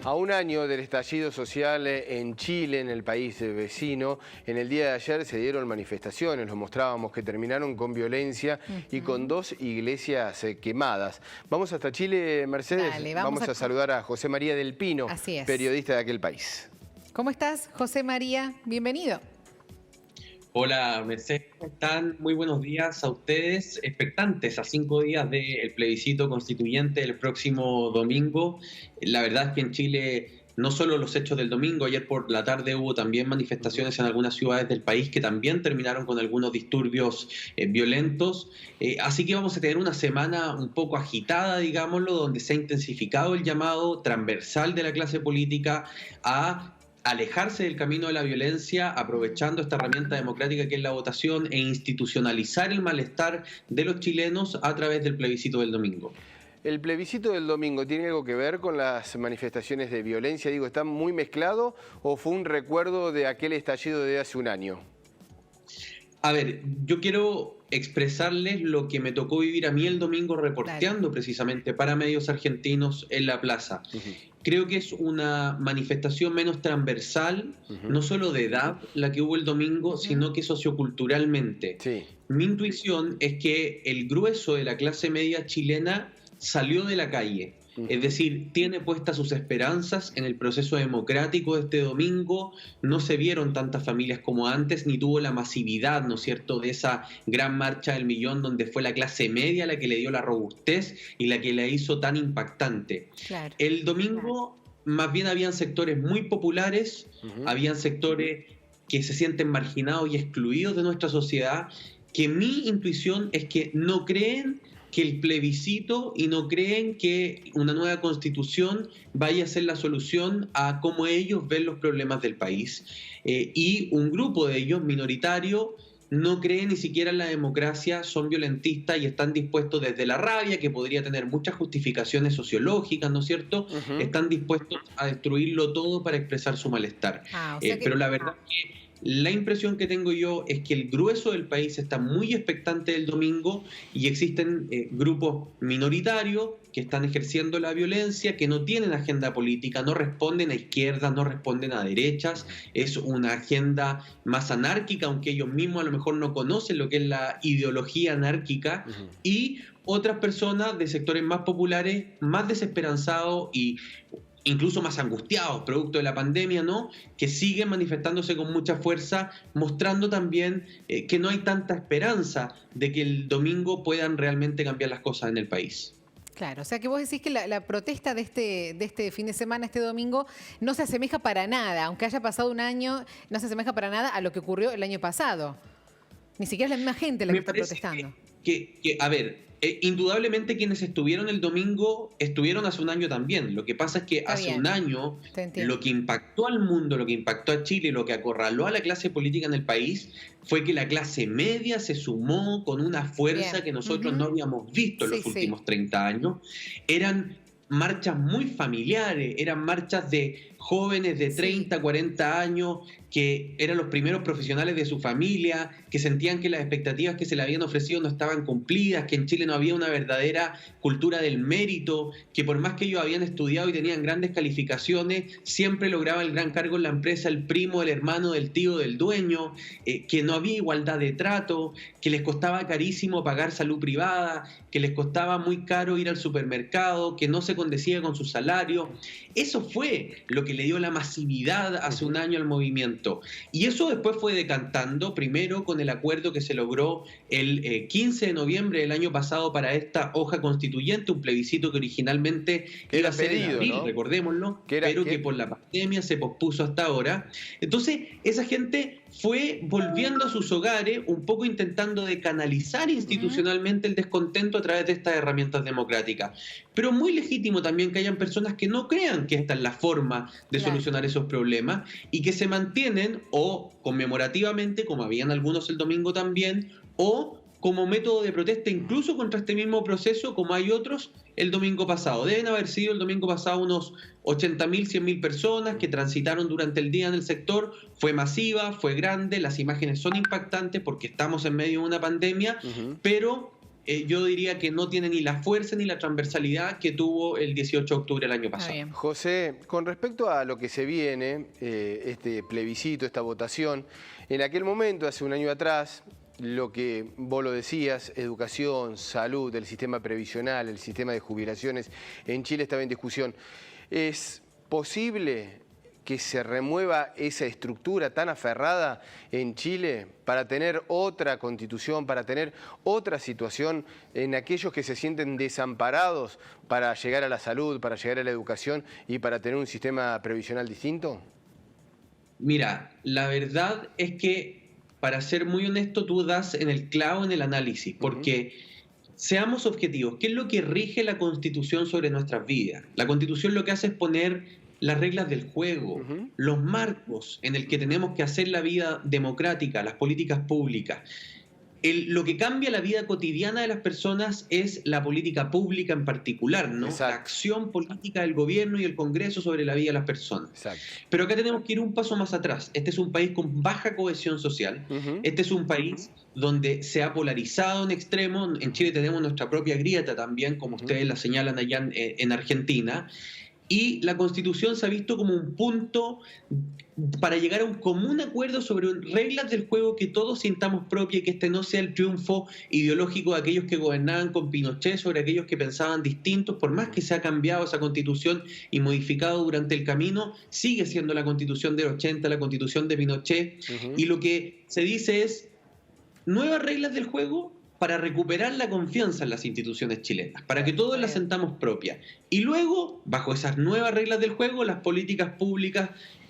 A un año del estallido social en Chile, en el país vecino, en el día de ayer se dieron manifestaciones, los mostrábamos, que terminaron con violencia y con 2 iglesias quemadas. Vamos hasta Chile, Mercedes. Dale, vamos a saludar a José María del Pino, periodista de aquel país. ¿Cómo estás, José María? Bienvenido. Hola, Mercedes, ¿cómo están? Muy buenos días a ustedes, expectantes a 5 días del plebiscito constituyente el próximo domingo. La verdad es que en Chile, no solo los hechos del domingo, ayer por la tarde hubo también manifestaciones en algunas ciudades del país que también terminaron con algunos disturbios violentos. Así que vamos a tener una semana un poco agitada, digámoslo, donde se ha intensificado el llamado transversal de la clase política a alejarse del camino de la violencia, aprovechando esta herramienta democrática que es la votación, e institucionalizar el malestar de los chilenos a través del plebiscito del domingo. ¿El plebiscito del domingo tiene algo que ver con las manifestaciones de violencia? Digo, ¿está muy mezclado o fue un recuerdo de aquel estallido de hace un año? A ver, yo quiero expresarles lo que me tocó vivir a mí el domingo reporteando precisamente para medios argentinos en la plaza. Creo que es una manifestación menos transversal, no solo de edad la que hubo el domingo, sino que socioculturalmente. Mi intuición es que el grueso de la clase media chilena salió de la calle. Es decir, tiene puestas sus esperanzas en el proceso democrático de este domingo. No se vieron tantas familias como antes, ni tuvo la masividad, ¿no es cierto?, de esa gran marcha del millón, donde fue la clase media la que le dio la robustez y la que la hizo tan impactante. El domingo más bien habían sectores muy populares, habían sectores que se sienten marginados y excluidos de nuestra sociedad, que mi intuición es que no creen que el plebiscito y no creen que una nueva constitución vaya a ser la solución a cómo ellos ven los problemas del país. Y un grupo de ellos, minoritario, no creen ni siquiera en la democracia, son violentistas y están dispuestos desde la rabia, que podría tener muchas justificaciones sociológicas, ¿no es cierto? Están dispuestos a destruirlo todo para expresar su malestar. Pero la verdad es que la impresión que tengo yo es que el grueso del país está muy expectante del domingo y existen grupos minoritarios que están ejerciendo la violencia, que no tienen agenda política, no responden a izquierdas, no responden a derechas, es una agenda más anárquica, aunque ellos mismos a lo mejor no conocen lo que es la ideología anárquica, y otras personas de sectores más populares, más desesperanzados y incluso más angustiados, producto de la pandemia, ¿no?, que siguen manifestándose con mucha fuerza, mostrando también que no hay tanta esperanza de que el domingo puedan realmente cambiar las cosas en el país. Claro, o sea que vos decís que la protesta de este fin de semana, este domingo, no se asemeja para nada, aunque haya pasado un año, no se asemeja para nada a lo que ocurrió el año pasado. Ni siquiera es la misma gente la que está protestando. A ver, indudablemente quienes estuvieron el domingo estuvieron hace un año también. Lo que pasa es que hace un año lo que impactó al mundo, lo que impactó a Chile, lo que acorraló a la clase política en el país fue que la clase media se sumó con una fuerza que nosotros no habíamos visto en los últimos 30 años. Eran marchas muy familiares, eran marchas de jóvenes de 30, 40 años que eran los primeros profesionales de su familia, que sentían que las expectativas que se le habían ofrecido no estaban cumplidas, que en Chile no había una verdadera cultura del mérito, que por más que ellos habían estudiado y tenían grandes calificaciones, siempre lograba el gran cargo en la empresa el primo, el hermano, del tío, del dueño, que no había igualdad de trato, que les costaba carísimo pagar salud privada, que les costaba muy caro ir al supermercado, que no se condecía con su salario. Eso fue lo que le dio la masividad hace un año al movimiento. Y eso después fue decantando, primero con el acuerdo que se logró el 15 de noviembre del año pasado para esta hoja constituyente, un plebiscito que originalmente iba a ser en abril, ¿no?, recordémoslo, pero que por la pandemia se pospuso hasta ahora. Entonces, esa gente fue volviendo a sus hogares, un poco intentando de canalizar institucionalmente el descontento a través de estas herramientas democráticas. Pero muy legítimo también que hayan personas que no crean que esta es la forma de solucionar esos problemas y que se mantienen o conmemorativamente, como habían algunos el domingo también, o como método de protesta incluso contra este mismo proceso, como hay otros el domingo pasado. Deben haber sido el domingo pasado unos 80.000, 100.000 personas que transitaron durante el día en el sector. Fue masiva, fue grande, las imágenes son impactantes porque estamos en medio de una pandemia, pero yo diría que no tiene ni la fuerza ni la transversalidad que tuvo el 18 de octubre del año pasado. José, con respecto a lo que se viene, este plebiscito, esta votación, en aquel momento, hace un año atrás, lo que vos lo decías, educación, salud, el sistema previsional, el sistema de jubilaciones, en Chile estaba en discusión. ¿Es posible que se remueva esa estructura tan aferrada en Chile para tener otra constitución, para tener otra situación en aquellos que se sienten desamparados para llegar a la salud, para llegar a la educación y para tener un sistema previsional distinto? Mira, la verdad es que, para ser muy honesto, tú das en el clavo en el análisis, porque seamos objetivos. ¿Qué es lo que rige la Constitución sobre nuestras vidas? La Constitución lo que hace es poner las reglas del juego, los marcos en el que tenemos que hacer la vida democrática, las políticas públicas. Lo que cambia la vida cotidiana de las personas es la política pública en particular, ¿no? Exacto. La acción política del gobierno y el Congreso sobre la vida de las personas. Exacto. Pero acá tenemos que ir un paso más atrás. Este es un país con baja cohesión social. Este es un país donde se ha polarizado en extremo. En Chile tenemos nuestra propia grieta también, como ustedes la señalan allá en Argentina. Y la Constitución se ha visto como un punto para llegar a un común acuerdo sobre reglas del juego que todos sintamos propias, y que este no sea el triunfo ideológico de aquellos que gobernaban con Pinochet sobre aquellos que pensaban distintos. Por más que se ha cambiado esa Constitución y modificado durante el camino, sigue siendo la Constitución del 80, la Constitución de Pinochet. Y lo que se dice es nuevas reglas del juego para recuperar la confianza en las instituciones chilenas, para que todos las sentamos propias. Y luego, bajo esas nuevas reglas del juego, las políticas públicas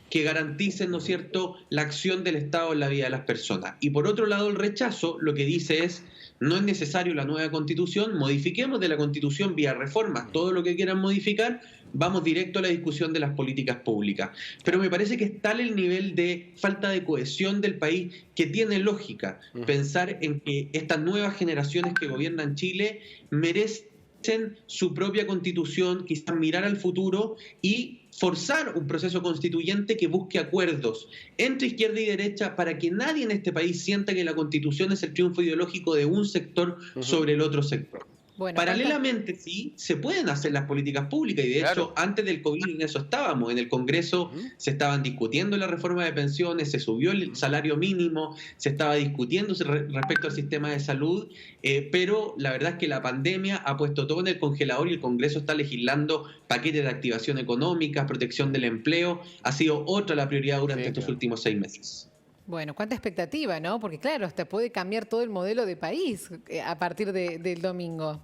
que garanticen, ¿no es cierto?, la acción del Estado en la vida de las personas. Y por otro lado, el rechazo lo que dice es: no es necesario la nueva Constitución, modifiquemos de la Constitución vía reformas todo lo que quieran modificar, vamos directo a la discusión de las políticas públicas. Pero me parece que es tal el nivel de falta de cohesión del país que tiene lógica pensar en que estas nuevas generaciones que gobiernan Chile merecen su propia Constitución, quizás mirar al futuro y forzar un proceso constituyente que busque acuerdos entre izquierda y derecha para que nadie en este país sienta que la Constitución es el triunfo ideológico de un sector sobre el otro sector. Bueno, paralelamente, sí, se pueden hacer las políticas públicas y de hecho antes del COVID en eso estábamos. En el Congreso se estaban discutiendo la reforma de pensiones, se subió el salario mínimo, se estaba discutiendo respecto al sistema de salud, pero la verdad es que la pandemia ha puesto todo en el congelador y el Congreso está legislando paquetes de activación económica, protección del empleo. Ha sido otra la prioridad durante estos últimos 6 meses. Bueno, cuánta expectativa, ¿no? Porque claro, hasta puede cambiar todo el modelo de país a partir del domingo.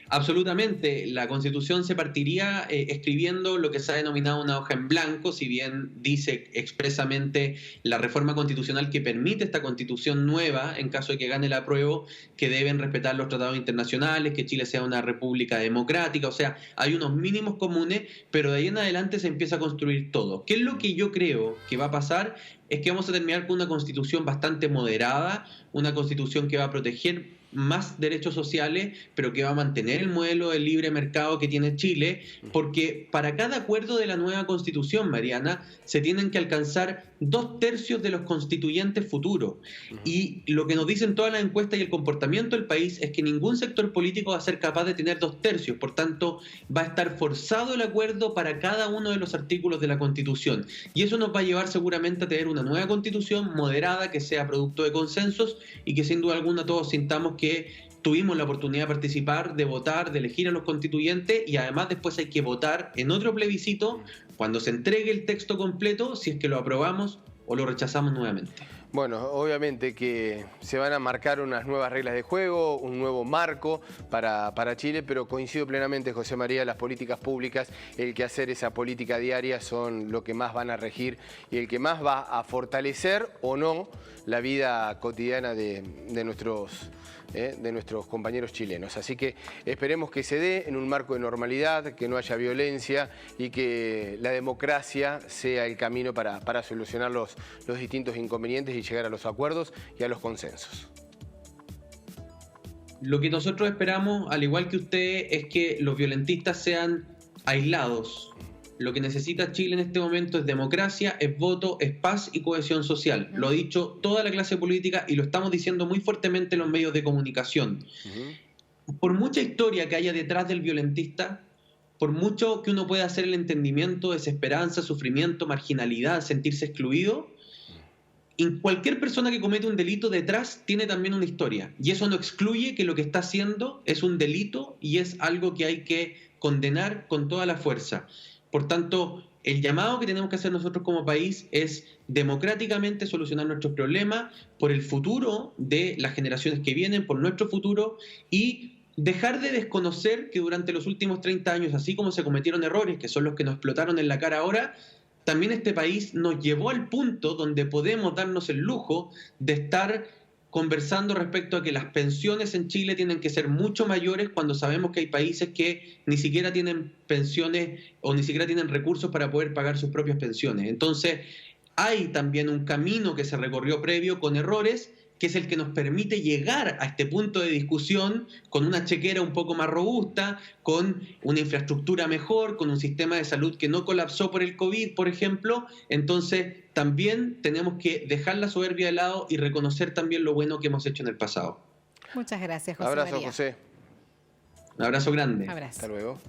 Absolutamente. La Constitución se partiría escribiendo lo que se ha denominado una hoja en blanco, si bien dice expresamente la reforma constitucional que permite esta Constitución nueva, en caso de que gane el apruebo, que deben respetar los tratados internacionales, que Chile sea una república democrática. O sea, hay unos mínimos comunes, pero de ahí en adelante se empieza a construir todo. ¿Qué es lo que yo creo que va a pasar? Es que vamos a terminar con una Constitución bastante moderada, una Constitución que va a proteger más derechos sociales, pero que va a mantener el modelo del libre mercado que tiene Chile, porque para cada acuerdo de la nueva Constitución, Mariana, se tienen que alcanzar 2/3 de los constituyentes futuros. Y lo que nos dicen todas las encuestas y el comportamiento del país es que ningún sector político va a ser capaz de tener 2/3, por tanto, va a estar forzado el acuerdo para cada uno de los artículos de la Constitución. Y eso nos va a llevar seguramente a tener una nueva Constitución moderada, que sea producto de consensos y que sin duda alguna todos sintamos que tuvimos la oportunidad de participar, de votar, de elegir a los constituyentes, y además después hay que votar en otro plebiscito cuando se entregue el texto completo, si es que lo aprobamos o lo rechazamos nuevamente. Bueno, obviamente que se van a marcar unas nuevas reglas de juego, un nuevo marco para Chile, pero coincido plenamente, José María, las políticas públicas, el que hacer esa política diaria son lo que más van a regir y el que más va a fortalecer o no la vida cotidiana de nuestros compañeros chilenos. Así que esperemos que se dé en un marco de normalidad, que no haya violencia y que la democracia sea el camino para solucionar los distintos inconvenientes y llegar a los acuerdos y a los consensos. Lo que nosotros esperamos, al igual que usted, es que los violentistas sean aislados, Lo que necesita Chile en este momento es democracia, es voto, es paz y cohesión social. Lo ha dicho toda la clase política y lo estamos diciendo muy fuertemente en los medios de comunicación. Por mucha historia que haya detrás del violentista, por mucho que uno pueda hacer el entendimiento, desesperanza, sufrimiento, marginalidad, sentirse excluido, cualquier persona que comete un delito detrás tiene también una historia. Y eso no excluye que lo que está haciendo es un delito y es algo que hay que condenar con toda la fuerza. Por tanto, el llamado que tenemos que hacer nosotros como país es democráticamente solucionar nuestros problemas por el futuro de las generaciones que vienen, por nuestro futuro, y dejar de desconocer que durante los últimos 30 años, así como se cometieron errores, que son los que nos explotaron en la cara ahora, también este país nos llevó al punto donde podemos darnos el lujo de estar conversando respecto a que las pensiones en Chile tienen que ser mucho mayores cuando sabemos que hay países que ni siquiera tienen pensiones o ni siquiera tienen recursos para poder pagar sus propias pensiones. Entonces, hay también un camino que se recorrió previo con errores, que es el que nos permite llegar a este punto de discusión con una chequera un poco más robusta, con una infraestructura mejor, con un sistema de salud que no colapsó por el COVID, por ejemplo. Entonces, también tenemos que dejar la soberbia de lado y reconocer también lo bueno que hemos hecho en el pasado. Muchas gracias, José Abrazo, María. José. Un abrazo grande. Abrazo. Hasta luego.